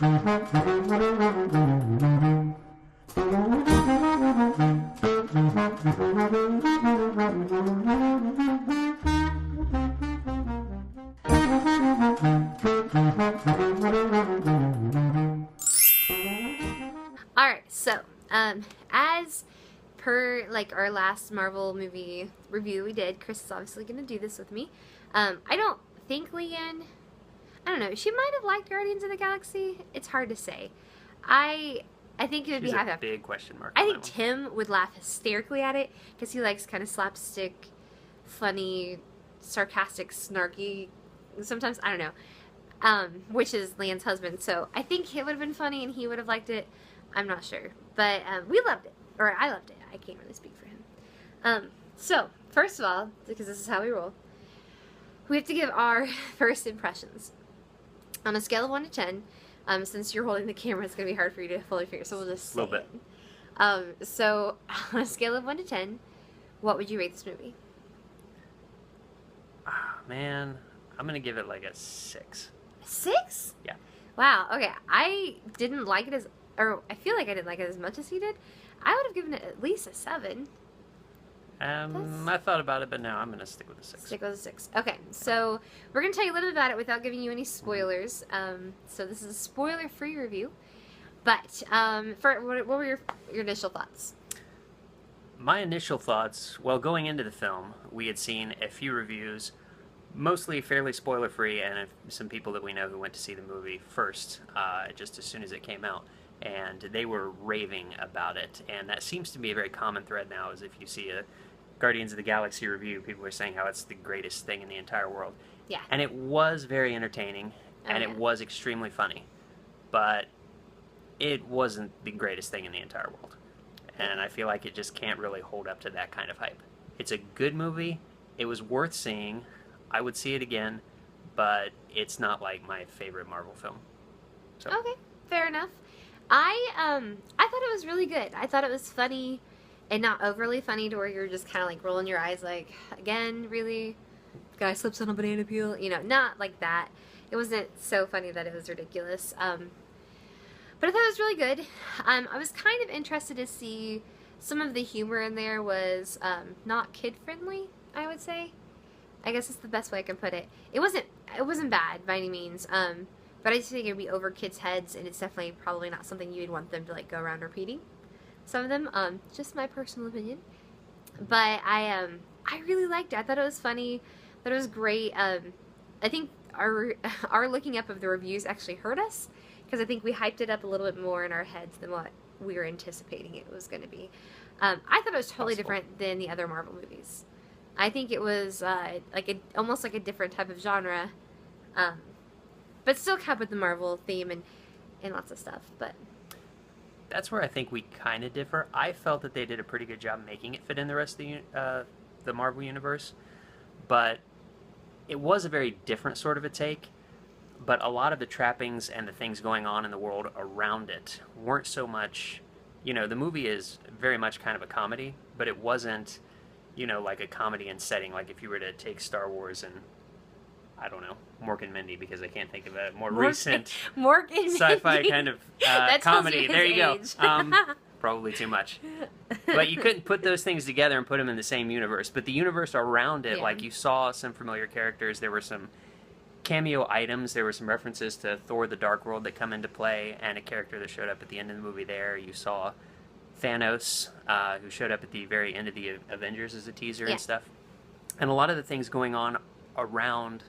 Alright, so, as per, like, our last Marvel movie review we did, Chris is obviously going to do this with me. I don't think Leanne, I don't know, she might have liked Guardians of the Galaxy. It's hard to say. I think it would She's be a big question mark. I on think that one. Tim would laugh hysterically at it because he likes kind of slapstick, funny, sarcastic, snarky. Sometimes I don't know, which is Leanne's husband. So I think it would have been funny and he would have liked it. I'm not sure, but we loved it, or I loved it. I can't really speak for him. So first of all, because this is how we roll, we have to give our first impressions on a scale of 1 to 10. Since you're holding the camera, it's going to be hard for you to hold your finger, so we'll just say A little bit. So, on a scale of 1 to 10, what would you rate this movie? Man, I'm going to give it like a 6. 6? Yeah. Wow, okay. I didn't like it or I feel like I didn't like it as much as he did. I would have given it at least a 7. I thought about it, but no, I'm going to stick with a 6. Stick with a 6. Okay, so we're going to tell you a little bit about it without giving you any spoilers. So this is a spoiler-free review. But what were your initial thoughts? My initial thoughts, well, going into the film, we had seen a few reviews, mostly fairly spoiler-free, and some people that we know who went to see the movie first, just as soon as it came out. And they were raving about it. And that seems to be a very common thread now, is if you see a Guardians of the Galaxy review, people are saying how it's the greatest thing in the entire world. Yeah. And it was very entertaining, and yeah. it was extremely funny. But it wasn't the greatest thing in the entire world. And I feel like it just can't really hold up to that kind of hype. It's a good movie. It was worth seeing. I would see it again, but it's not like my favorite Marvel film. So. Okay, fair enough. I thought it was really good. I thought it was funny and not overly funny to where you're just kind of like rolling your eyes like, again, really? Guy slips on a banana peel? You know, not like that. It wasn't so funny that it was ridiculous. But I thought it was really good. I was kind of interested to see some of the humor in there was not kid-friendly, I would say. I guess that's the best way I can put it. It wasn't bad by any means. But I just think it would be over kids' heads, and it's definitely probably not something you'd want them to like go around repeating. Some of them, just my personal opinion. But I really liked it. I thought it was funny. I thought it was great. I think our looking up of the reviews actually hurt us because I think we hyped it up a little bit more in our heads than what we were anticipating it was going to be. I thought it was totally different than the other Marvel movies. I think it was almost like a different type of genre. But still kept with the Marvel theme and lots of stuff. But that's where I think we kind of differ. I felt that they did a pretty good job making it fit in the rest of the Marvel universe, but it was a very different sort of a take. But a lot of the trappings and the things going on in the world around it weren't so much. You know, the movie is very much kind of a comedy, but it wasn't, you know, like a comedy in setting. Like if you were to take Star Wars and, I don't know, Mork and Mindy, because I can't think of a more recent sci-fi kind of comedy. There you go. Probably too much. But you couldn't put those things together and put them in the same universe. But the universe around it, like you saw some familiar characters. There were some cameo items. There were some references to Thor: The Dark World that come into play, and a character that showed up at the end of the movie there. You saw Thanos, who showed up at the very end of the Avengers as a teaser and stuff. And a lot of the things going on around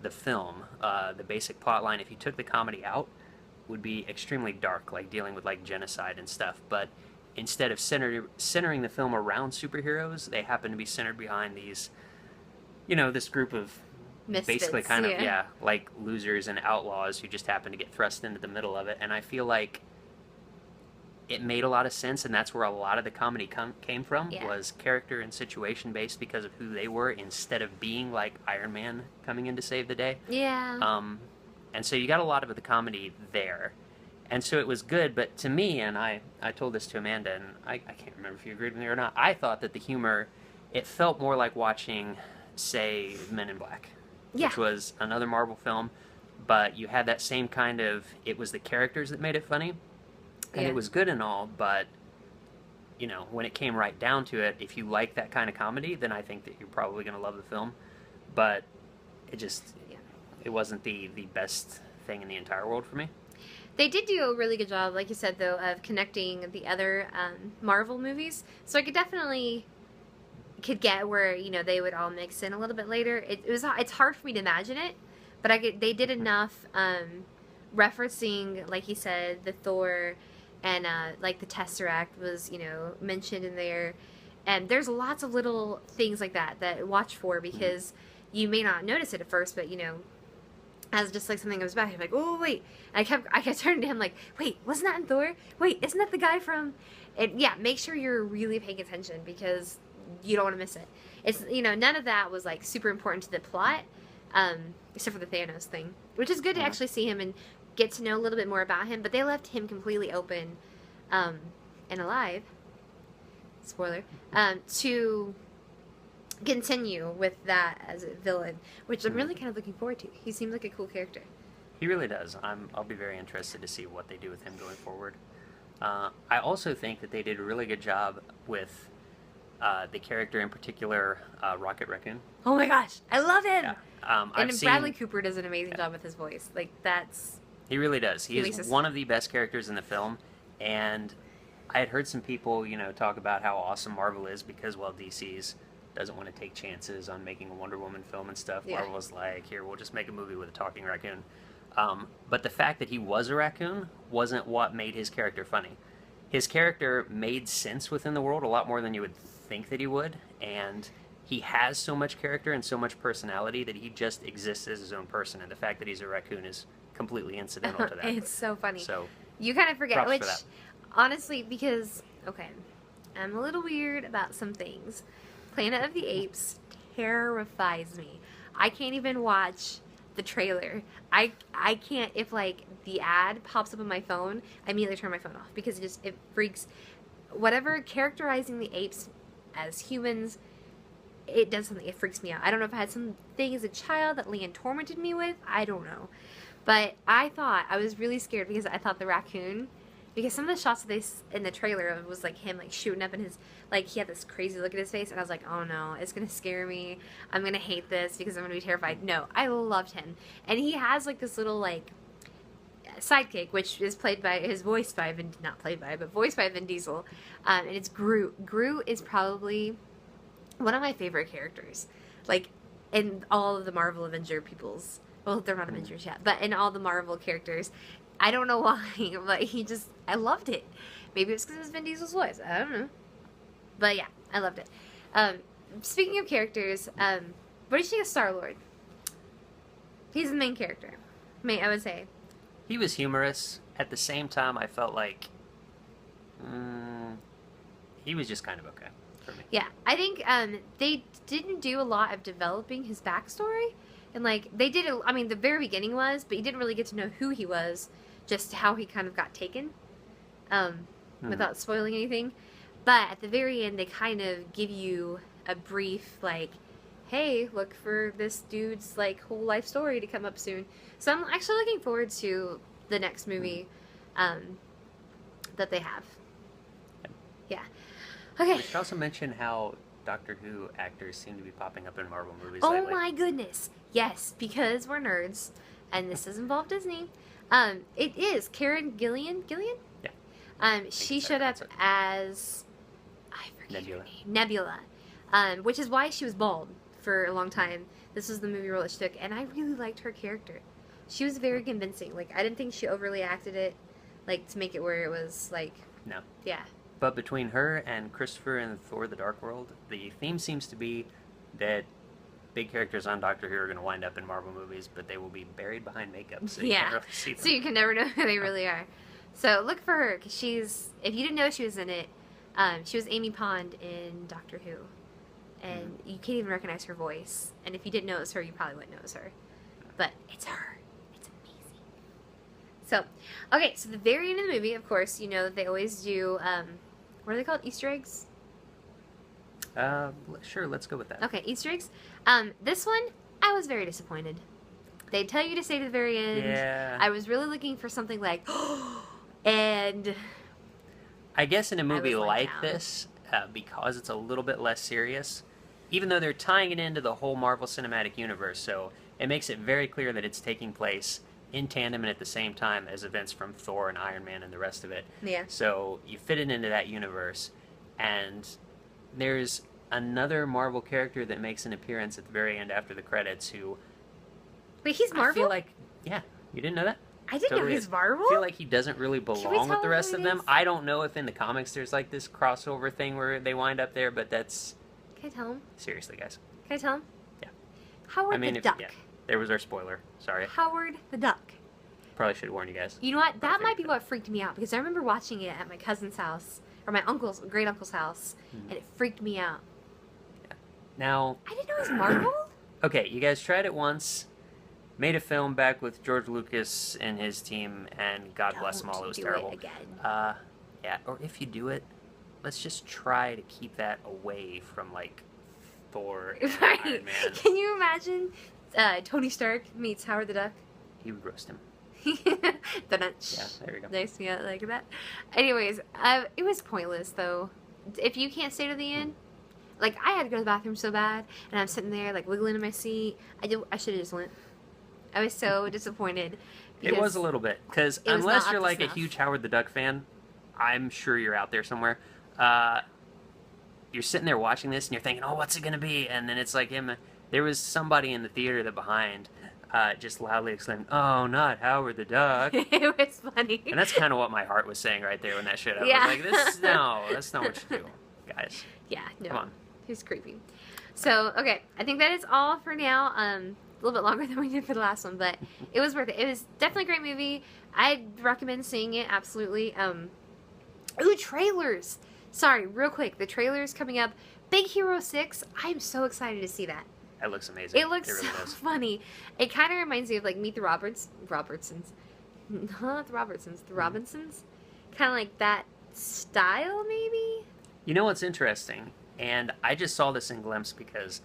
the film, the basic plot line, if you took the comedy out, would be extremely dark, like dealing with like genocide and stuff. But instead of centering the film around superheroes, they happen to be centered behind these, you know, this group of misfits, basically kind of like losers and outlaws who just happen to get thrust into the middle of it. And I feel like it made a lot of sense, and that's where a lot of the comedy came from, was character and situation based because of who they were, instead of being like Iron Man coming in to save the day. And so you got a lot of the comedy there. And so it was good, but to me, and I told this to Amanda, and I can't remember if you agreed with me or not, I thought that the humor, it felt more like watching, say, Men in Black, which was another Marvel film, but you had that same kind of, it was the characters that made it funny, and Yeah. it was good and all, but you know, when it came right down to it, if you like that kind of comedy, then I think that you're probably going to love the film. But it just, Yeah. it wasn't the best thing in the entire world for me. They did do a really good job, like you said, though, of connecting the other Marvel movies. So I could get where, you know, they would all mix in a little bit later. It's hard for me to imagine it, but they did enough referencing, like you said, the Thor and like the Tesseract was, you know, mentioned in there. And there's lots of little things like that watch for, because you may not notice it at first, but, you know, as just like something goes back, you're like, oh wait. And I kept turning to him like, wait, wasn't that in Thor? Wait, isn't that the guy from? And yeah, make sure you're really paying attention, because you don't want to miss it. It's, you know, none of that was like super important to the plot, except for the Thanos thing, which is good to actually see him and get to know a little bit more about him. But they left him completely open, and alive. Spoiler. To continue with that as a villain, which I'm really kind of looking forward to. He seems like a cool character. He really does. I'll be very interested to see what they do with him going forward. I also think that they did a really good job with the character in particular, Rocket Raccoon. Oh my gosh, I love him. Yeah. And Bradley Cooper does an amazing job with his voice. Like, that's... He really does. He makes is us- one of the best characters in the film, and I had heard some people, you know, talk about how awesome Marvel is because, well, DC's doesn't want to take chances on making a Wonder Woman film and stuff. Yeah. Marvel was like, here, we'll just make a movie with a talking raccoon. But the fact that he was a raccoon wasn't what made his character funny. His character made sense within the world a lot more than you would think that he would, and he has so much character and so much personality that he just exists as his own person, and the fact that he's a raccoon is completely incidental to that. It's so funny. So, You kind of forget, props for which, that. honestly, because, okay, I'm a little weird about some things. Planet of the Apes terrifies me. I can't even watch the trailer. I can't, if, like, the ad pops up on my phone, I immediately turn my phone off, because it freaks, whatever characterizing the apes as humans, it does something, it freaks me out. I don't know if I had something as a child that Leanne tormented me with, I don't know. But I was really scared, because I thought the raccoon, because some of the shots that in the trailer was like him like shooting up in his, like he had this crazy look at his face, and I was like, oh no, it's gonna scare me. I'm gonna hate this because I'm gonna be terrified. No, I loved him, and he has like this little like sidekick, which is voiced by Vin Diesel, and it's Groot. Groot is probably one of my favorite characters, like in all of the Marvel Avenger peoples. Well, they're not Avengers yet, but in all the Marvel characters, I don't know why, but I loved it. Maybe it's because it was Vin Diesel's voice. I don't know. But yeah, I loved it. Speaking of characters, what do you think of Star-Lord? He's the main character. I would say. he was humorous. At the same time, I felt like he was just kind of okay for me. Yeah, I think they didn't do a lot of developing his backstory. And, like, they did, the very beginning was, but you didn't really get to know who he was, just how he kind of got taken, without spoiling anything. But at the very end, they kind of give you a brief, like, hey, look for this dude's, like, whole life story to come up soon. So I'm actually looking forward to the next movie that they have. Yeah. Okay. We should also mention how Doctor Who actors seem to be popping up in Marvel movies Oh lately. my goodness. Yes, because we're nerds, and this does involve Disney. It is Karen Gillian? Yeah. She so, showed up that's it. as, I forget Nebula. her name. Nebula. Which is why she was bald for a long time. This was the movie role that she took, and I really liked her character. She was very convincing. Like, I didn't think she overly acted it, like, to make it where it was, like, No. yeah. But between her and Christopher in Thor: The Dark World, the theme seems to be that big characters on Doctor Who are going to wind up in Marvel movies, but they will be buried behind makeup, so you Yeah. can't really see them. So you can never know who they really are. So look for her, because if you didn't know she was in it, she was Amy Pond in Doctor Who. And you can't even recognize her voice. And if you didn't know it was her, you probably wouldn't know it was her. But it's her. It's amazing. So, okay, so the very end of the movie, of course, you know that they always do, what are they called? Easter eggs? Sure, let's go with that. Okay, Easter eggs. This one, I was very disappointed. They tell you to stay to the very end. Yeah. I was really looking for something like, and I guess in a movie was let like down. this, because it's a little bit less serious, even though they're tying it into the whole Marvel Cinematic Universe, so it makes it very clear that it's taking place in tandem and at the same time as events from Thor and Iron Man and the rest of it. yeah. So you fit it into that universe, and there's another Marvel character that makes an appearance at the very end after the credits who Wait, he's I Marvel? feel like, yeah, you didn't know that? I didn't know Totally he's is. Marvel. I feel like he doesn't really Can we belong with tell the him rest who of it them. is? I don't know if in the comics there's like this crossover thing where they wind up there, but that's Can I tell him? seriously, guys. Can I tell him? Yeah. Howard I mean, the if, Duck. yeah, there was our spoiler. Sorry, Howard the Duck. probably should have warned you guys. You know what? That I might be think- what freaked me out because I remember watching it at my cousin's house or my uncle's, great uncle's house, Hmm. and it freaked me out. Now, I didn't know it was Marvel. okay, you guys tried it once, made a film back with George Lucas and his team, and God bless them all, it was do terrible. It again. Yeah, or if you do it, let's just try to keep that away from like Thor and Right? Iron Man. Can you imagine Tony Stark meets Howard the Duck? He would roast him. Dunch. Yeah, there we go. Nice, yeah, like that. Anyways, it was pointless though. If you can't stay to the end, like I had to go to the bathroom so bad, and I'm sitting there like wiggling in my seat. I should have just went. I was so disappointed. It was a little bit because it was unless not you're up to like a snuff. huge Howard the Duck fan, I'm sure you're out there somewhere. You're sitting there watching this and you're thinking, "Oh, what's it gonna be?" And then it's like him. There was somebody in the theater that behind just loudly exclaimed, "Oh, not Howard the Duck!" It was funny. And that's kind of what my heart was saying right there when that shit happened. Yeah. I was like, "This no, that's not what you do, guys. Yeah, no. Come on." He's creepy. So, okay, I think that is all for now. A little bit longer than we did for the last one, but it was worth it. It was definitely a great movie. I'd recommend seeing it, absolutely. Ooh, trailers! Sorry, real quick, the trailer's coming up. Big Hero 6, I'm so excited to see that. That looks amazing. It looks really so does. funny. It kind of reminds me of, like, Meet the Robertsons. Not the Robertsons, the Robinsons. Kind of like that style, maybe? You know what's interesting? And I just saw this in glimpse because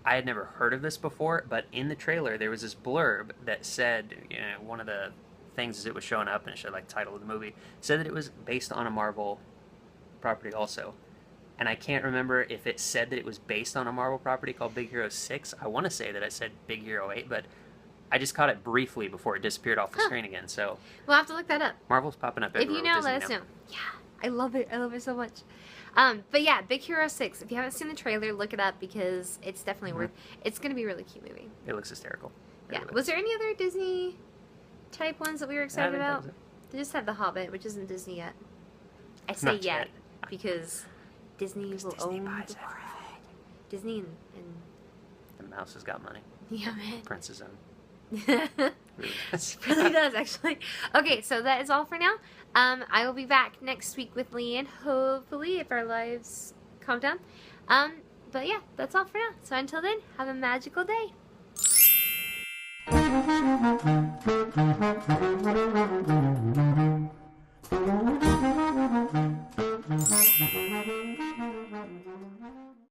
I had never heard of this before, but in the trailer there was this blurb that said, you know, one of the things as it was showing up and it showed like title of the movie, said that it was based on a Marvel property also. And I can't remember if it said that it was based on a Marvel property called Big Hero 6. I want to say that I said Big Hero 8, but I just caught it briefly before it disappeared off the Huh. screen again. So We'll have to look that up. Marvel's popping up If everywhere. you know, with let Disney us now. know. Yeah, I love it. I love it so much. But yeah, Big Hero 6. If you haven't seen the trailer, look it up because it's definitely worth. It's going to be a really cute movie. It looks hysterical. It Yeah. really Was there any other Disney type ones that we were does. excited I think that about? was it. They just have The Hobbit, which isn't Disney yet. I say Not yet yet. because Disney will Disney own buys the everything. Disney and The mouse has got money. yeah, man. Prince's own. It Really does. really does actually. Okay, so that is all for now. I will be back next week with Leanne, hopefully, if our lives calm down. But yeah, that's all for now. So until then, have a magical day.